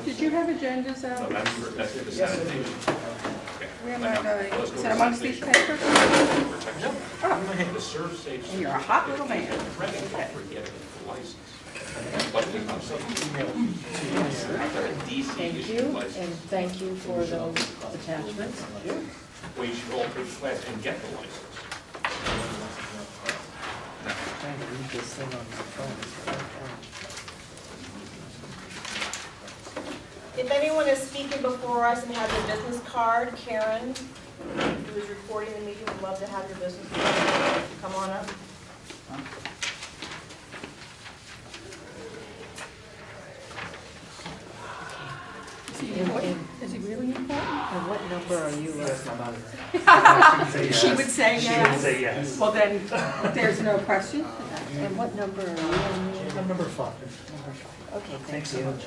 Did you have agendas So out? that's the sanitation. Where am I going? Is it amongst these papers? Protection. Oh, The serve safe. and you're a hot little man. Ready for getting the license. But we have some after a DC Thank issued you, license, and thank you for those attachments. we should all take the class and get the license. Trying to read this thing on my phone. If anyone is speaking before us and has a business card, Karen, who is recording the meeting, would love to have your business card. Come on up. Is he really important? And what number are you? She would say She would yes. say yes. Well, then, there's no question. And what number are you on? Number 5. Number 5. Okay, thank Thanks so you. much.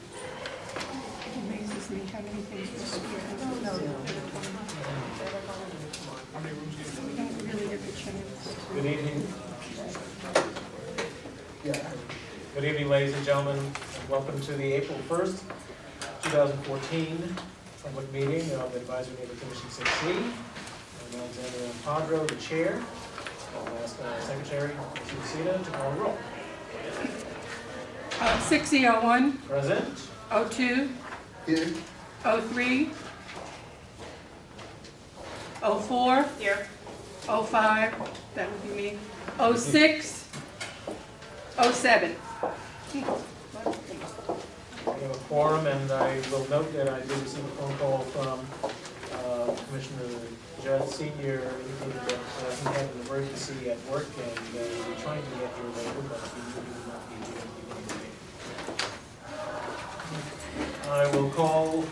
It amazes me how many things are here. We don't really get the chance. Good evening. Good evening, ladies and gentlemen, and welcome to the April 1st, 2014 public meeting of the Advisory Neighborhood Commission 6C. I'm Alexander Padro, the chair. I'll ask our secretary, Mr. Lucida, to call the roll. 6001, Present. 02, 03, 04, Here. 05, that would be me, 06, 07. We have a quorum, and I will note that I did receive a phone call from Commissioner Judd Senior, indicated that he had an emergency at work, and we're trying to get here later, but he will not be here at the beginning of the meeting. I will call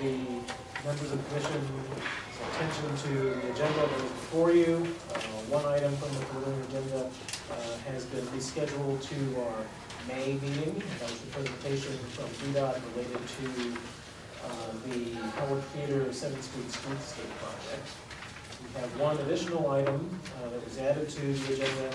the members of the commission's attention to the agenda that is before you. One item from the preliminary agenda has been rescheduled to our May meeting. That was the presentation from VDOT related to the Howard Theater 7th Street Streetscape project. We have one additional item that was added to the agenda,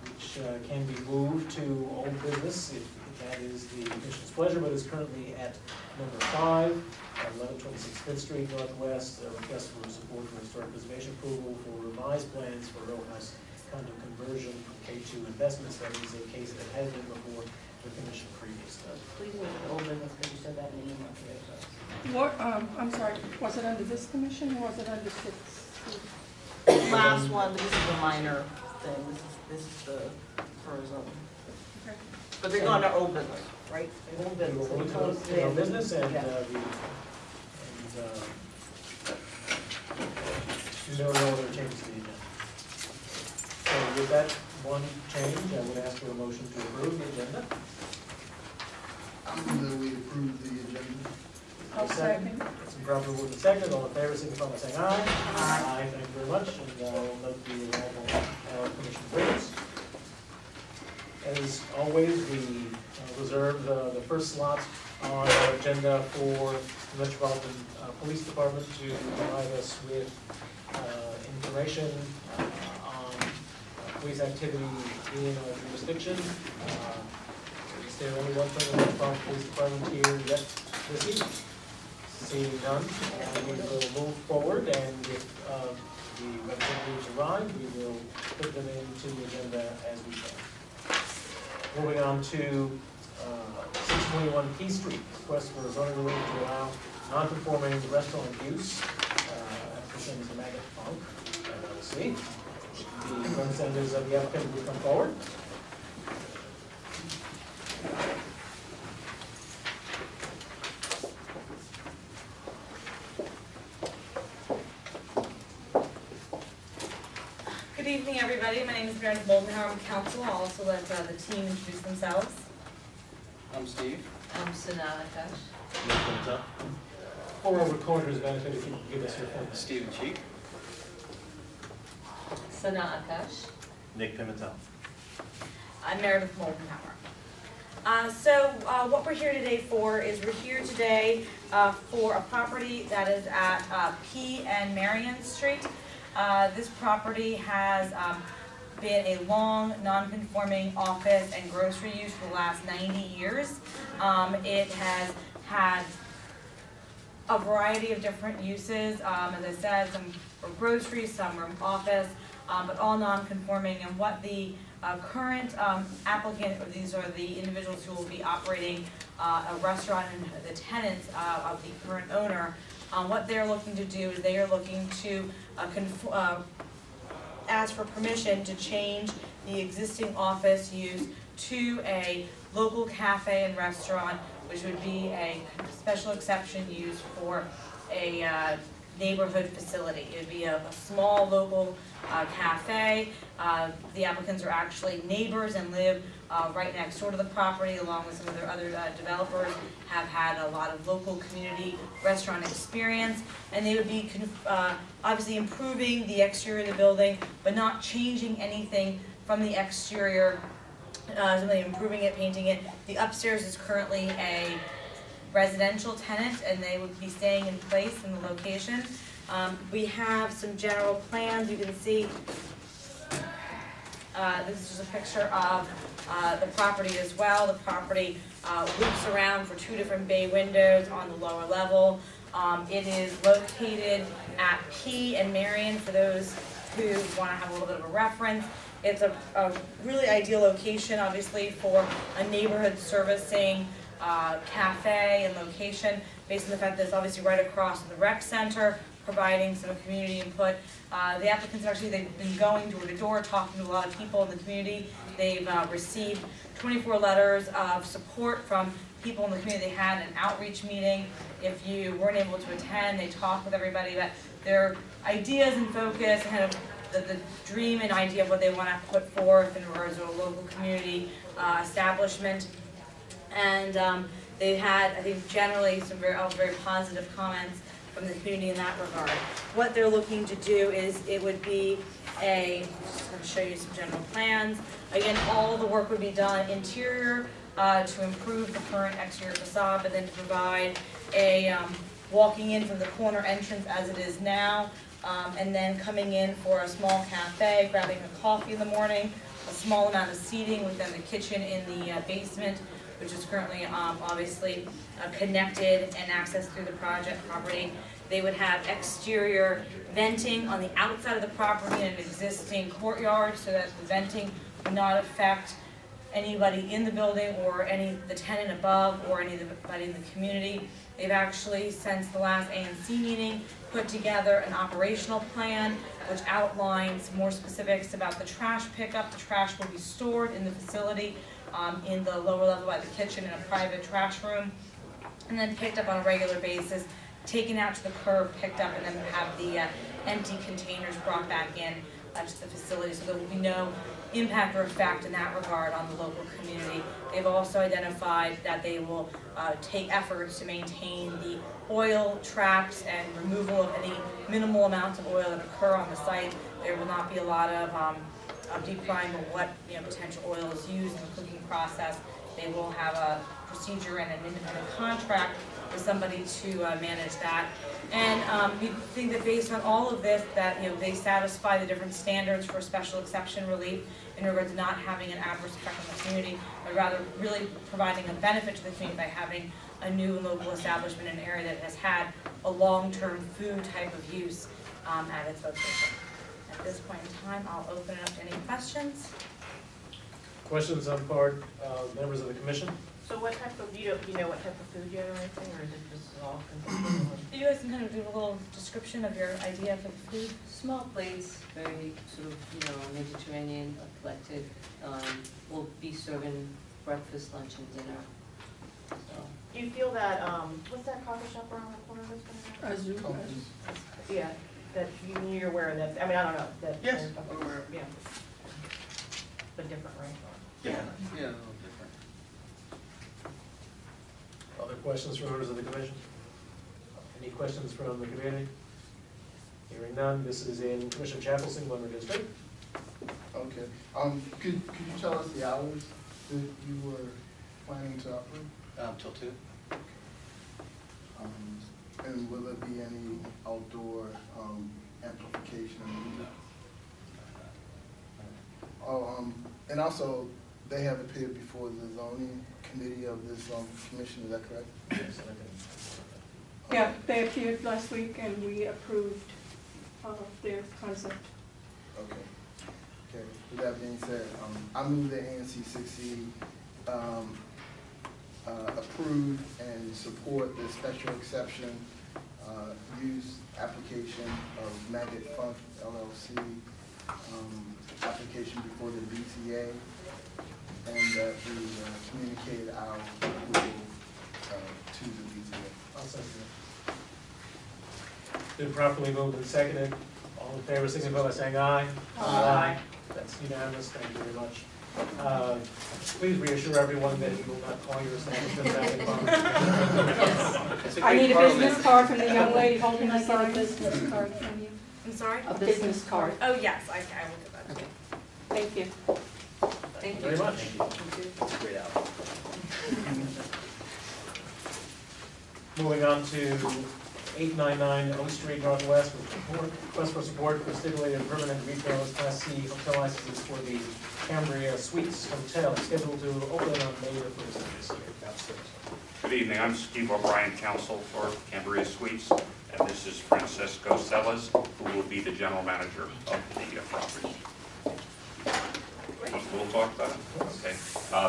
which can be moved to old business if that is the commission's pleasure, but is currently at number 5, 1126 Fifth Street Northwest, a request for support for historic preservation approval for revised plans for row house condo conversion from K2 investments. That is a case that has been before the commission previously. Please make it open, because you said that in the email today. What, I'm sorry, was it under this commission or was it under 6? Last one, but this is a minor thing. This is the tourism. Okay. But they're going to old business, right? Old We will business. go to our business and Yeah. no other changes to the agenda. So with that one change, I would ask for a motion to approve the agenda. That we approve the agenda. I'll second. Some proper movement second, all in favor, signify by saying aye. Aye. Thank you very much, and I'll note the arrival of our commission members. As always, we reserve the first slot on our agenda for the Metropolitan Police Department to provide us with information on police activity in our jurisdiction. Is there anyone from the Metropolitan Police Department here yet this evening? Seeing none, we will move forward, and if the representatives arrive, we will put them into the agenda as we can. Moving on to 621 Key Street, request for a zoning relief to allow non-conforming restaurant use. Applicant is Maggot Funk, LLC. The representatives of the applicant will come forward. Good evening, everybody. My name is Meredith Moldenhauer with council. I'll also let the team introduce themselves. I'm Steve. I'm Sanaa Akash. Nick Pinto. For our recorder's benefit, if you could give us your full name. Stephen Cheek. Sanaa Akash. Nick Pimentel. I'm Meredith Moldenhauer. What we're here today for is we're here today for a property that is at P and Marion Street. This property has been a long, non-conforming office and grocery use for the last 90 years. It has had a variety of different uses. As I said, some were groceries, some were office, but all non-conforming. And what the current applicant, or these are the individuals who will be operating a restaurant and the tenants of the current owner, what they're looking to do is they are looking to ask for permission to change the existing office use to a local cafe and restaurant, which would be a special exception use for a neighborhood facility. It would be a small local cafe. The applicants are actually neighbors and live right next door to the property, along with some of their other developers, have had a lot of local community restaurant experience, and they would be obviously improving the exterior of the building, but not changing anything from the exterior, simply improving it, painting it. The upstairs is currently a residential tenant, and they would be staying in place in the location. We have some general plans. You can see this is just a picture of the property as well. The property loops around for two different bay windows on the lower level. It is located at P and Marion for those who want to have a little bit of a reference. It's a really ideal location, obviously, for a neighborhood servicing cafe and location, based on the fact that it's obviously right across from the rec center, providing some community input. The applicants actually, they've been going door to door, talking to a lot of people in the community. They've received 24 letters of support from people in the community. They had an outreach meeting. If you weren't able to attend, they talked with everybody about their ideas and focus, kind of the dream and idea of what they want to put forth in regards to a local community establishment. And they had, I think, generally some very positive comments from the community in that regard. What they're looking to do is it would be just going to show you some general plans. Again, all the work would be done interior to improve the current exterior facade, but then to provide a walking in from the corner entrance as it is now, and then coming in for a small cafe, grabbing a coffee in the morning, a small amount of seating within the kitchen in the basement, which is currently obviously connected and accessed through the property. They would have exterior venting on the outside of the property in an existing courtyard, so that the venting would not affect anybody in the building or the tenant above or anybody in the community. They've actually, since the last ANC meeting, put together an operational plan which outlines more specifics about the trash pickup. The trash will be stored in the facility in the lower level by the kitchen in a private trash room, and then picked up on a regular basis, taken out to the curb, picked up, and then have the empty containers brought back in to the facility, so there will be no impact or effect in that regard on the local community. They've also identified that they will take efforts to maintain the oil traps and removal of any minimal amounts of oil that occur on the site. There will not be a lot of deep frying of what potential oil is used in the cooking process. They will have a procedure and an independent contract with somebody to manage that. And we think that based on all of this, that they satisfy the different standards for special exception relief in regards to not having an adverse effect on the community, but rather really providing a benefit to the community by having a new local establishment in an area that has had a long-term food type of use at its location. At this point in time, I'll open it up to any questions. Questions on part members of the commission? So what type of, do you know what type of food you have or anything, or is it just all consistent? You guys can kind of do a little description of your idea for the food. Small plates, very sort of, Mediterranean, eclectic. We'll be serving breakfast, lunch, and dinner. So, Do you feel that, what's that coffee shop around the corner that's gonna have? Yeah, that you're aware of that, I mean, I don't know, that. Yes, okay, I'm aware. Yeah. But different, right? Yeah, a little different. Other questions from members of the commission? Any questions from the community? Hearing none, this is in Commissioner Chapelson, Glenwood District. Okay, could you tell us the hours that you were planning to operate? Till 2? And will there be any outdoor amplification and music? Oh, and also, they have appeared before the zoning committee of this commission, is that correct? Yes, Yeah, they appeared last week and we approved their concept. Okay. Okay, with that being said, I move that ANC 6C approve and support the special exception use application of Maggot Funk LLC, application before the BTA, and that we communicate our approval to the BTA. I'll second it. Been properly moved and seconded. All in favor, signify by saying aye. Aye. That's unanimous, thank you very much. Please reassure everyone that you will not call your establishment Maggot Funk. It's a I great need a parliament. business card from the young lady holding Can I the get a sign. business card from you? I'm sorry? A business card. Oh, yes, I will get that. Okay. Thank you. Thank you. Very much. It's a great album. Moving on to 899 O Street Northwest, request for support for stipulated permanent retail Class C hotel licenses for the Cambria Suites Hotel, scheduled to open on May the 1st of this year. Downstairs. Good evening, I'm Steve O'Brien, counsel for Cambria Suites, and this is Francisco Celas, who will be the general manager of the property. We'll talk about it? Okay.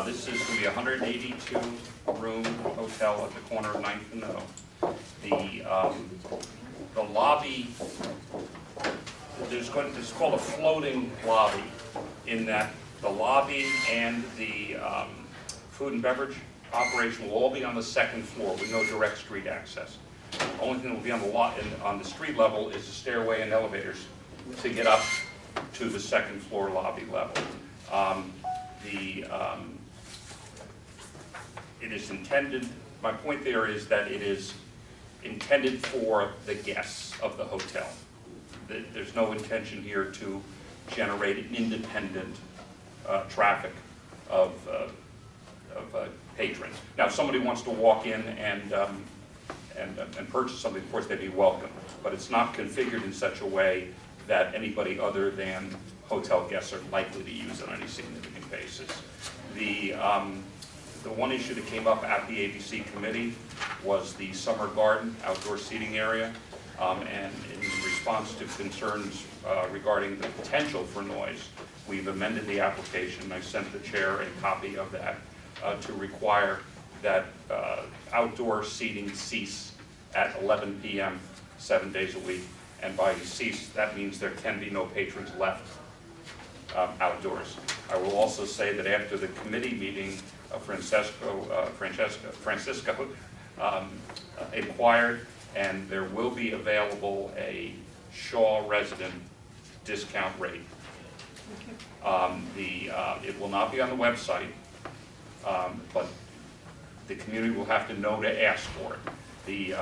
This is going to be a 182-room hotel at the corner of 9th and O. The lobby, this is called a floating lobby, in that the lobby and the food and beverage operation will all be on the second floor with no direct street access. The only thing that will be on the street level is the stairway and elevators to get up to the second floor lobby level. It is intended, my point there is that it is intended for the guests of the hotel. There's no intention here to generate an independent traffic of patrons. Now, if somebody wants to walk in and purchase something, of course, they'd be welcome. But it's not configured in such a way that anybody other than hotel guests are likely to use on any significant basis. The one issue that came up at the ABC committee was the summer garden outdoor seating area. And in response to concerns regarding the potential for noise, we've amended the application. I sent the chair a copy of that to require that outdoor seating cease at 11 p.m. 7 days a week. And by cease, that means there can be no patrons left outdoors. I will also say that after the committee meeting, Francisco inquired, and there will be available a Shaw resident discount rate. It will not be on the website, but the community will have to know to ask for it.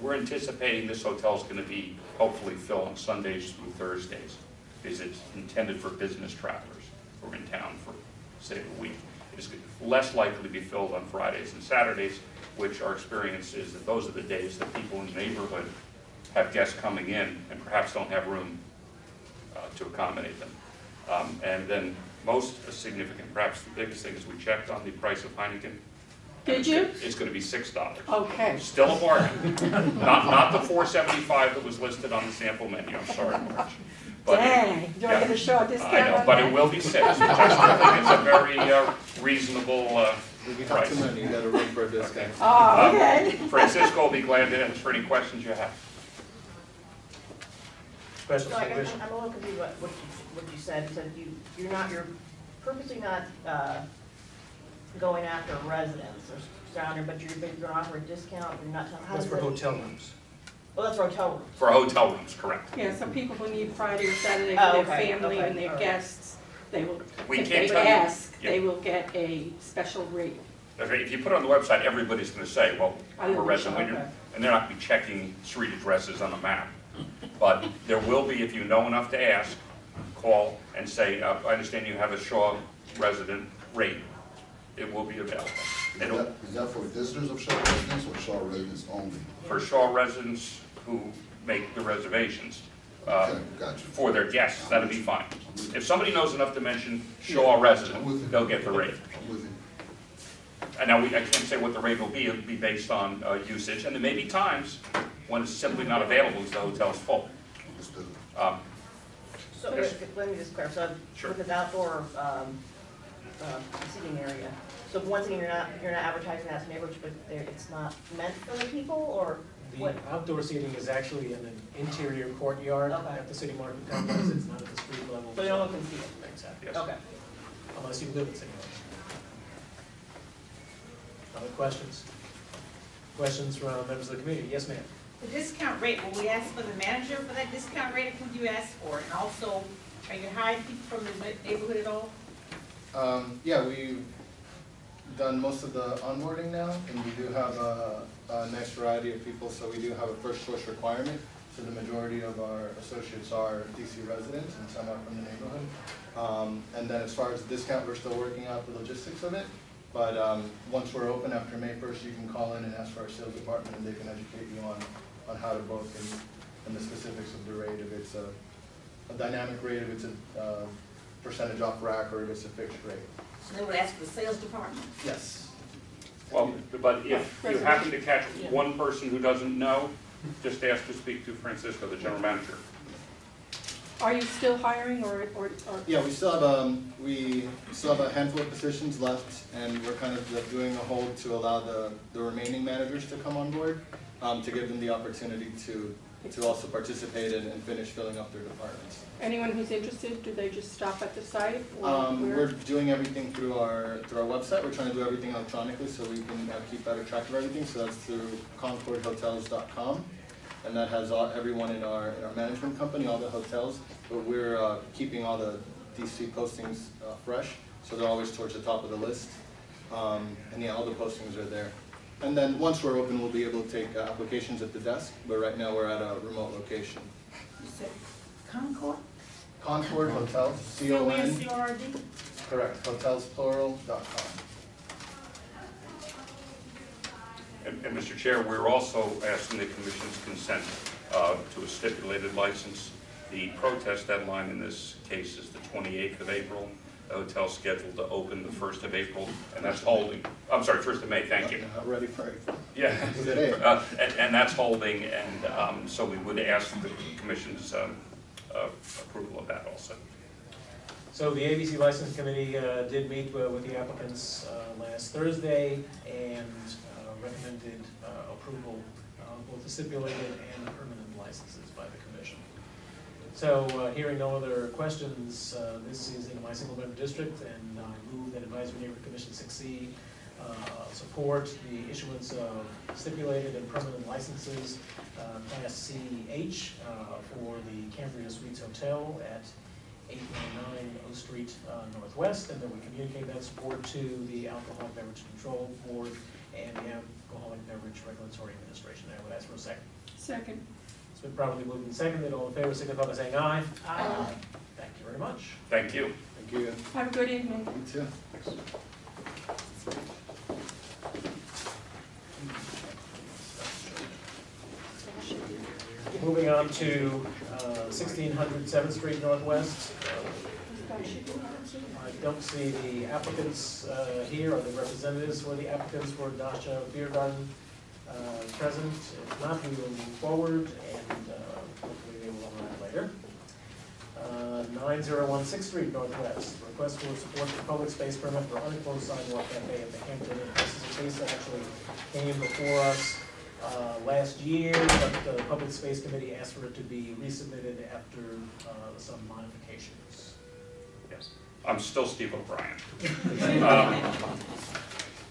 We're anticipating this hotel is going to be hopefully filled on Sundays through Thursdays, because it's intended for business travelers who are in town for, say, a week. It's less likely to be filled on Fridays and Saturdays, which our experience is that those are the days that people in the neighborhood have guests coming in and perhaps don't have room to accommodate them. And then most significant, perhaps the biggest thing, is we checked on the price of Heineken. Did you? It's going to be $6. Okay. Still a bargain. Not the $4.75 that was listed on the sample menu, I'm sorry, Marge. But Dang, do I get a Shaw discount I know, on but that? it will be $6, which I still think is a very reasonable You price. got too many, you got to room for a discount. Oh, okay. Francisco will be glad to answer any questions you have. Special So I guess supervision. I'm a little confused what you said. You said you're purposely not going after residents or surrounding, but you're going to offer a discount. You're not telling. That's for hotel rooms. Oh, that's for hotel rooms. For hotel rooms, correct. Yeah, some people who need Friday or Saturday Oh, for their okay, family okay, and their all right. guests, they will, We if can't they tell you- ask, yeah. they will get a special rate. Okay, if you put it on the website, everybody's going to say, well, I we're a live in resident, Shaw, okay. and they're not going to be checking street addresses on the map. But there will be, if you know enough to ask, call and say, I understand you have a Shaw resident rate. it will be available. Is that for visitors of Shaw residents or Shaw residents only? For Shaw residents who make the reservations, Okay, gotcha. for their guests, that'll be fine. If somebody knows enough to mention Shaw resident, they'll get the rate. I'm with you. And now, I can't say what the rate will be, it'll be based on usage, and there may be times when it's simply not available because the hotel's full. Understood. So, Yes. let me just clarify, so Sure. with this outdoor, seating area, so once again, you're not advertising that to neighbors, but it's not meant for the people, or The what? outdoor seating is actually in an interior courtyard Okay. at the city market complex, it's not at the street level. So no one can see it? Exactly, Yes. Okay. unless you live in city limits. Other questions? Questions from members of the community? Yes, ma'am. The discount rate, will we ask for the manager for that discount rate, or would you ask for it? And also, are you hiring people from the neighborhood at all? Yeah, we've done most of the onboarding now, and we do have a nice variety of people, so we do have a first choice requirement. So the majority of our associates are DC residents, and some are from the neighborhood. And then as far as the discount, we're still working out the logistics of it. But once we're open after May 1st, you can call in and ask for our sales department, and they can educate you on how to book and the specifics of the rate, if it's a dynamic rate, if it's a percentage off rack, or if it's a fixed rate. So they would ask for the sales department? Yes. Well, but if you happen to catch one person who doesn't know, just ask to speak to Francisco, the general manager. Are you still hiring or? Yeah, we still have a handful of positions left, and we're kind of doing a hold to allow the remaining managers to come on board, to give them the opportunity to also participate and finish filling up their departments. Anyone who's interested, do they just stop at the site? or We're where? doing everything through our website. We're trying to do everything electronically so we can keep better track of everything. So that's through concordhotels.com. And that has everyone in our management company, all the hotels, but we're keeping all the DC postings fresh, so they're always towards the top of the list. And yeah, all the postings are there. And then once we're open, we'll be able to take applications at the desk, but right now we're at a remote location. You said Concord? Concord Hotels, C-O-N, CON, C-O-R-D? correct, hotelsplural.com. And Mr. Chair, we're also asking the commission's consent to a stipulated license. The protest deadline in this case is the 28th of April. The hotel's scheduled to open the 1st of April, and that's holding, I'm sorry, 1st of May, thank you. Not ready for April. Yeah, Today. and that's holding, and so we would ask the commission's approval of that also. So the ABC License Committee did meet with the applicants last Thursday and recommended approval of both the stipulated and permanent licenses by the commission. So hearing no other questions, this is in my single member district, and I move that Advisory Neighborhood Commission 6C support the issuance of stipulated and permanent licenses, Class CH, for the Cambria Suites Hotel at 899 O Street Northwest, and that we communicate that support to the Alcoholic Beverage Control Board and the Alcoholic Beverage Regulatory Administration. I would ask for a second. Second. It's been properly moved and seconded. All in favor, signify by saying aye. Aye. Thank you very much. Thank you. Thank you. Have a good evening. You too. Moving on to 1600 7th Street Northwest. I don't see the applicants here, or the representatives for the applicants for Dasha Beer Garden present. If not, we will move forward, and hopefully they will arrive later. 9016 Street Northwest, request for support for public space permit for unenclosed sidewalk cafe at the Hampton Inn. This is a case that actually came before us last year, but the Public Space Committee asked for it to be resubmitted after some modifications. Yes, I'm still Steve O'Brien.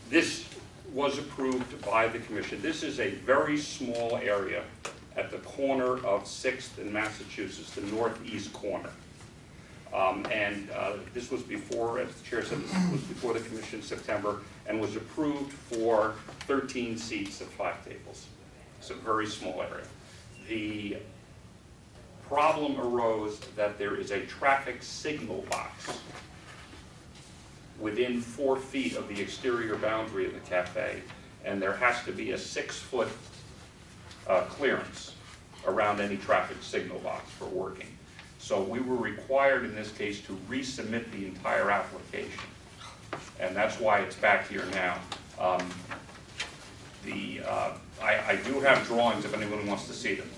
This was approved by the commission. This is a very small area at the corner of 6th and Massachusetts, the northeast corner. This was before, as the chair said, this was before the commission in September, and was approved for 13 seats at 5 tables. It's a very small area. The problem arose that there is a traffic signal box within 4 feet of the exterior boundary of the cafe, and there has to be a 6-foot clearance around any traffic signal box for working. So we were required in this case to resubmit the entire application, and that's why it's back here now. I do have drawings if anyone wants to see them.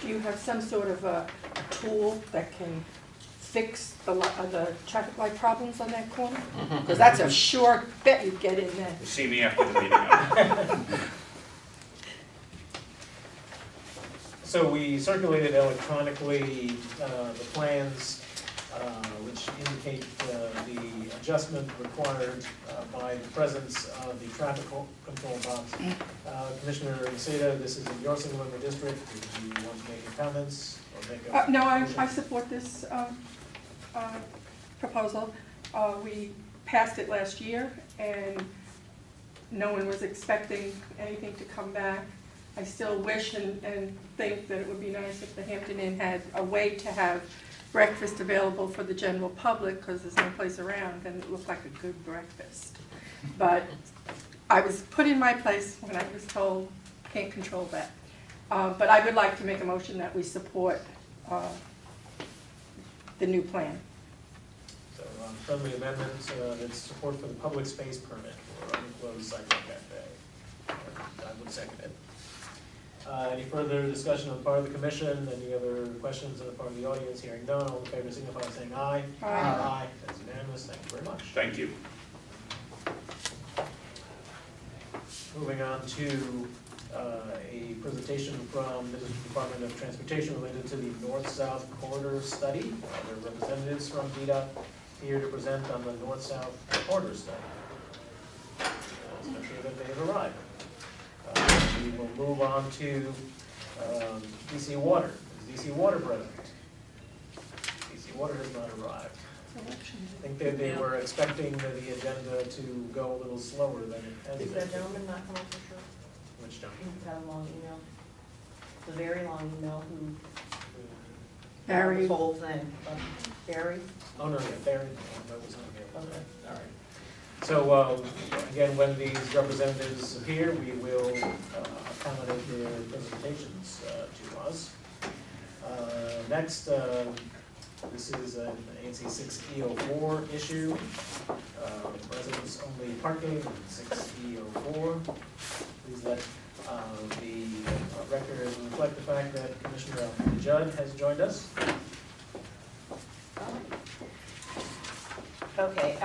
Do you have some sort of a tool that can fix the traffic light problems on that corner? Because that's a sure bet you get in there. You see me after the meeting. So we circulated electronically the plans which indicate the adjustment required by the presence of the traffic control box. Commissioner Noceda, this is in your single member district. Do you want to make any comments or make a No, motion? I support this proposal. We passed it last year, and no one was expecting anything to come back. I still wish and think that it would be nice if the Hampton Inn had a way to have breakfast available for the general public, because there's no place around, and it looked like a good breakfast. But I was put in my place when I was told, can't control that. But I would like to make a motion that we support the new plan. So friendly amendment, that's support for the public space permit for unclosed sidewalk cafe. I would second it. Any further discussion on the part of the commission? Any other questions on the part of the audience? Hearing none, all in favor signify by saying aye. Aye. Aye. That's unanimous. Thank you very much. Thank you. Moving on to a presentation from the District Department of Transportation related to the North-South Corridor Study. There are representatives from DDOT here to present on the North-South Corridor Study. It's not sure that they have arrived. We will move on to DC Water. Is DC Water present? DC Water has not arrived. I think that they were expecting the agenda to go a little slower than it has Is been. that gentleman not coming for sure? Which gentleman? He's got a long email. The very long email who. Barry. This whole thing. Barry? Oh, no, yeah, Barry, that was not here. Okay. All right. So, again, when these representatives appear, we will accommodate their presentations to us. Next, this is an ANC 6E04 issue, residents only parking, 6E04. Please let the record reflect the fact that Commissioner Judd has joined us. Okay,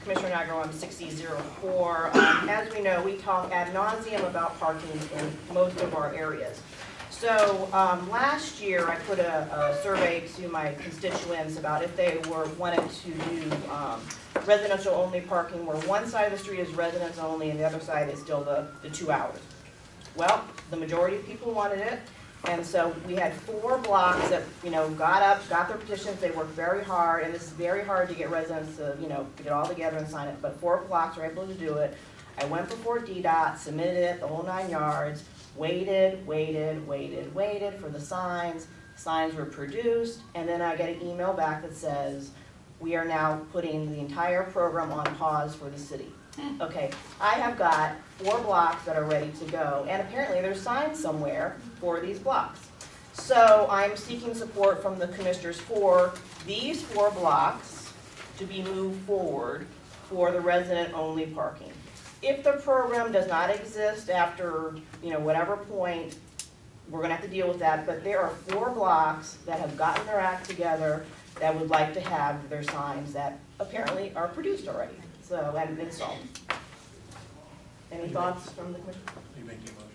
Commissioner Nigro, I'm 6004. As we know, we talk ad nauseum about parking in most of our areas. So last year, I put a survey to my constituents about if they wanted to do residential only parking, where one side of the street is residents only and the other side is still the 2 hours. Well, the majority of people wanted it. And so we had 4 blocks that, got up, got their petitions. They worked very hard, and this is very hard to get residents to, to get all together and sign it. But 4 blocks were able to do it. I went before DDOT, submitted it, the whole 9 yards, waited for the signs. Signs were produced, and then I get an email back that says, we are now putting the entire program on pause for the city. Okay, I have got 4 blocks that are ready to go, and apparently there's signs somewhere for these blocks. So I'm seeking support from the commissioners for these 4 blocks to be moved forward for the resident-only parking. If the program does not exist after, whatever point, we're gonna have to deal with that, but there are 4 blocks that have gotten their act together that would like to have their signs that apparently are produced already, so, and installed. Any thoughts from the commission? You make your motion.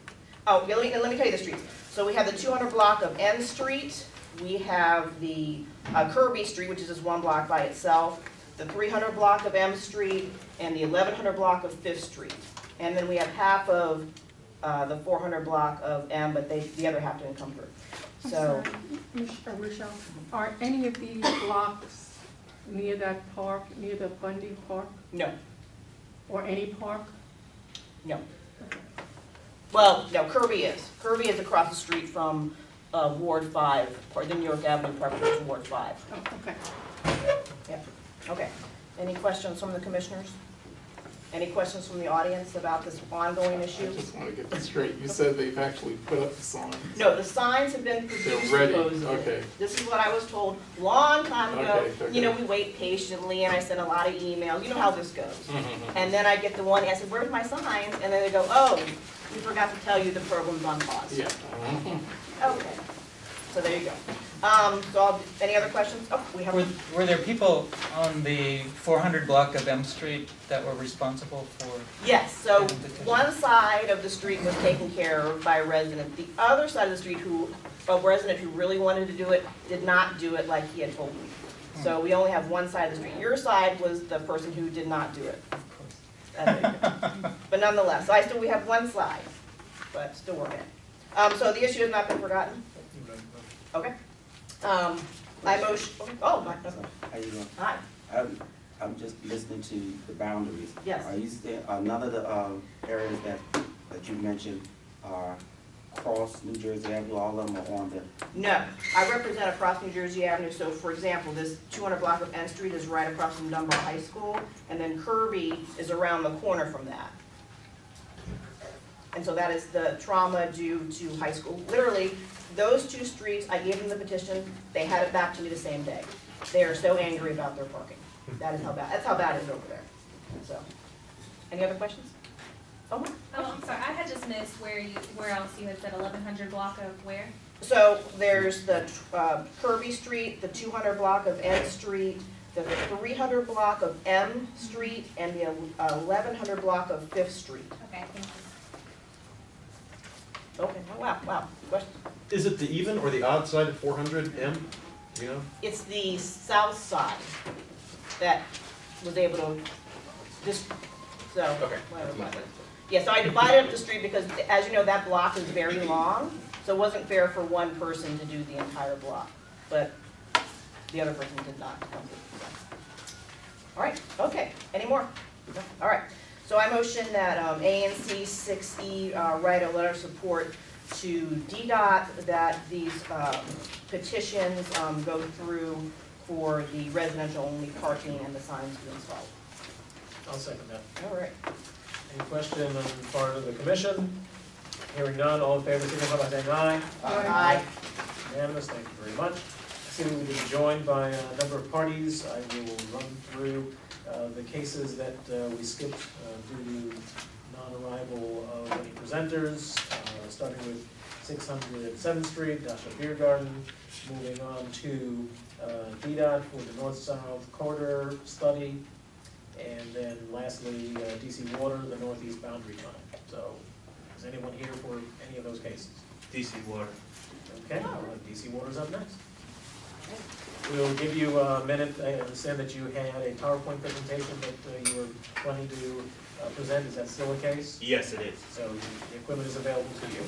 Oh, yeah, let me tell you the streets. So we have the 200 block of N Street, we have the Kirby Street, which is just 1 block by itself, the 300 block of M Street, and the 1100 block of 5th Street. And then we have half of the 400 block of M, but the other half didn't come through. I'm So, sorry, Michelle, are any of these blocks near that park, near the Bundy Park, no, or any park? no. Well, no, Kirby is. Kirby is across the street from Ward 5, or the New York Avenue property is Ward 5. Oh, okay. Yeah, okay. Any questions from the commissioners? Any questions from the audience about this ongoing I issue? just want to get this straight. You said they've actually put up the signs. No, the signs have been produced They're ready, supposedly. okay. This is what I was told long time ago. Okay, You know, okay. we wait patiently, and I send a lot of emails, you know how this goes. Mhm. And then I get the one, I said, where's my signs? And then they go, oh, we forgot to tell you the program's on pause. Yeah. Okay, so there you go. Any other questions? Oh, we have, Were there people on the 400 block of M Street that were responsible for? yes, so one side of the street was taken care of by a resident. The other side of the street a resident who really wanted to do it, did not do it like he had told me. So we only have one side of the street. Your side was the person who did not do it. But nonetheless, we have one slide, but still working. So the issue has not been forgotten? Okay. I motion, my, How you doing? hi, I'm just listening to the boundaries. yes. Are you still, none of the areas that you mentioned are across New Jersey Avenue, all of them are on the, No, I represent across New Jersey Avenue, so for example, this 200 block of N Street is right across from Dunbar High School, and then Kirby is around the corner from that. And so that is the trauma due to high school. Literally, those two streets, I gave them the petition, they had it back to me the same day. They are so angry about their parking. That's how bad it is over there, so. Any other questions? Oh, Oh, I'm sorry, I had just missed where else you had said 1100 block of where? so there's the Kirby Street, the 200 block of N Street, the 300 block of M Street, and the 1100 block of Fifth Street. Okay, thank you. Okay, oh, wow, questions? Is it the even or the odd side of 400 M? Do you know? It's the south side that was able to, Okay. whatever. Yeah, so I divided up the street because, as you know, that block is very long, so it wasn't fair for one person to do the entire block, but the other person did not. All right, okay, any more? No? All right, so I motion that ANC 6E write a letter of support to DDOT that these petitions go through for the residential-only parking and the signs to be installed. I'll second that. All right. Any question on the part of the commission? Hearing none, all in favor, signify by saying aye. Aye. Unanimous, thank you very much. I see we've been joined by a number of parties. I will run through the cases that we skipped due to non-arrival of any presenters, starting with 600 7th Street, Dasha Beer Garden, moving on to DDOT for the north-south corridor study, and then lastly, DC Water, the northeast boundary line. So, is anyone here for any of those cases? DC Water. Okay, DC Water's up next. We'll give you a minute. I understand that you had a PowerPoint presentation that you were planning to present. Is that still the case? Yes, it is. So the equipment is available to you.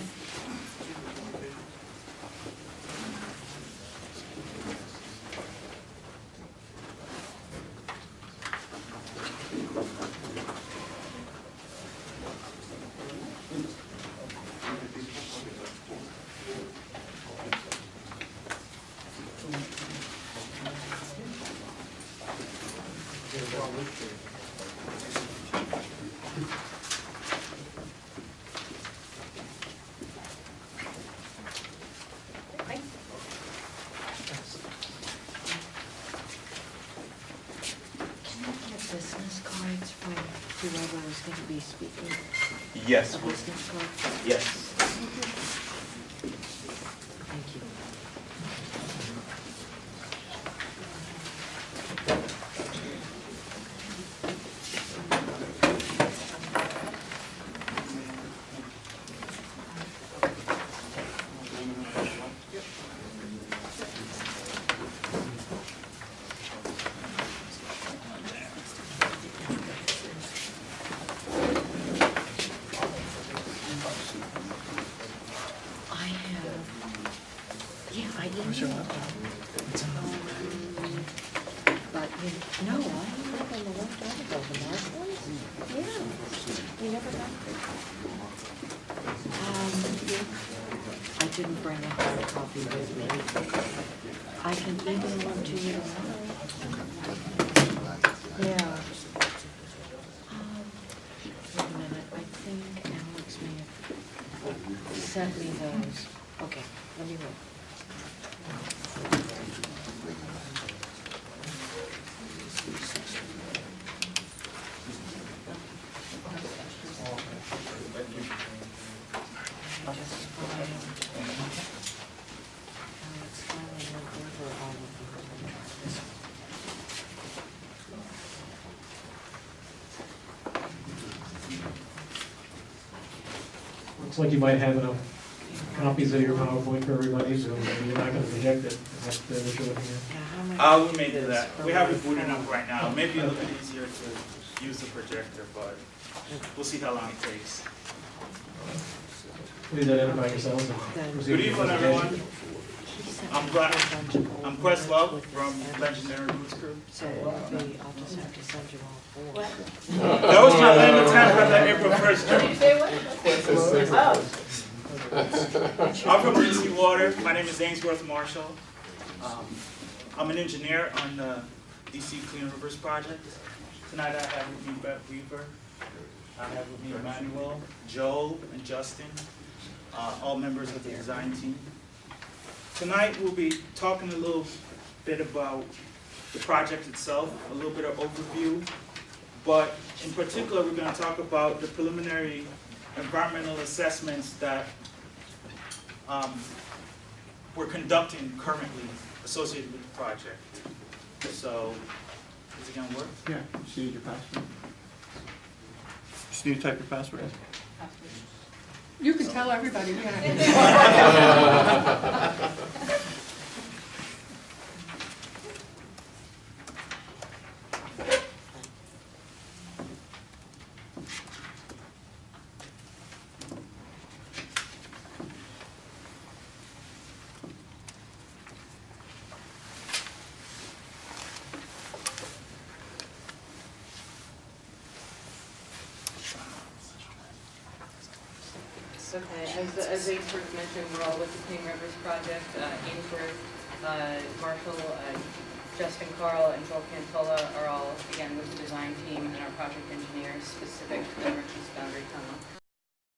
Business cards from whoever is going to be speaking? Yes. A business card? Yes. Thank you. I have, yeah, I didn't know about it. But, no, I didn't look on the left article, the last ones? Yeah, we never got it. I didn't bring a hard copy with me. I can email them to you tomorrow. Yeah. Wait a minute, I think Alex may have sent me those. Okay, let me look. Just file. Alex, file and look over all of these. Looks like you might have enough copies of your PowerPoint for everybody, so maybe you're not gonna project it. Is that what you're looking at? We may do that. We have it booted up right now. Maybe a little bit easier to use the projector, but we'll see how long it takes. Please identify yourselves and proceed Good with your evening, everyone. presentation. I'm Questlove from Legendary Roots Crew. So I'll just have to send you all four. That was my landing time for the April 1st joke. Say what? I'm from DC Water. My name is Ainsworth Marshall. I'm an engineer on the DC Clean Rivers project. Tonight I have with me Beth Weaver. I have with me Emmanuel, Joel, and Justin, all members of the design team. Tonight we'll be talking a little bit about the project itself, a little bit of overview, but in particular we're going to talk about the preliminary environmental assessments that we're conducting currently associated with the project. So, is it going to work? Yeah, just need your password. Just need to type your password. You can tell everybody, yeah. Okay, as Ainsworth mentioned, we're all with the Clean Rivers Project. Ainsworth, Marshall, Justin Carl, and Joel Cantola are all, again, with the design team and our project engineers specific to the Merchants Boundary Tunnel.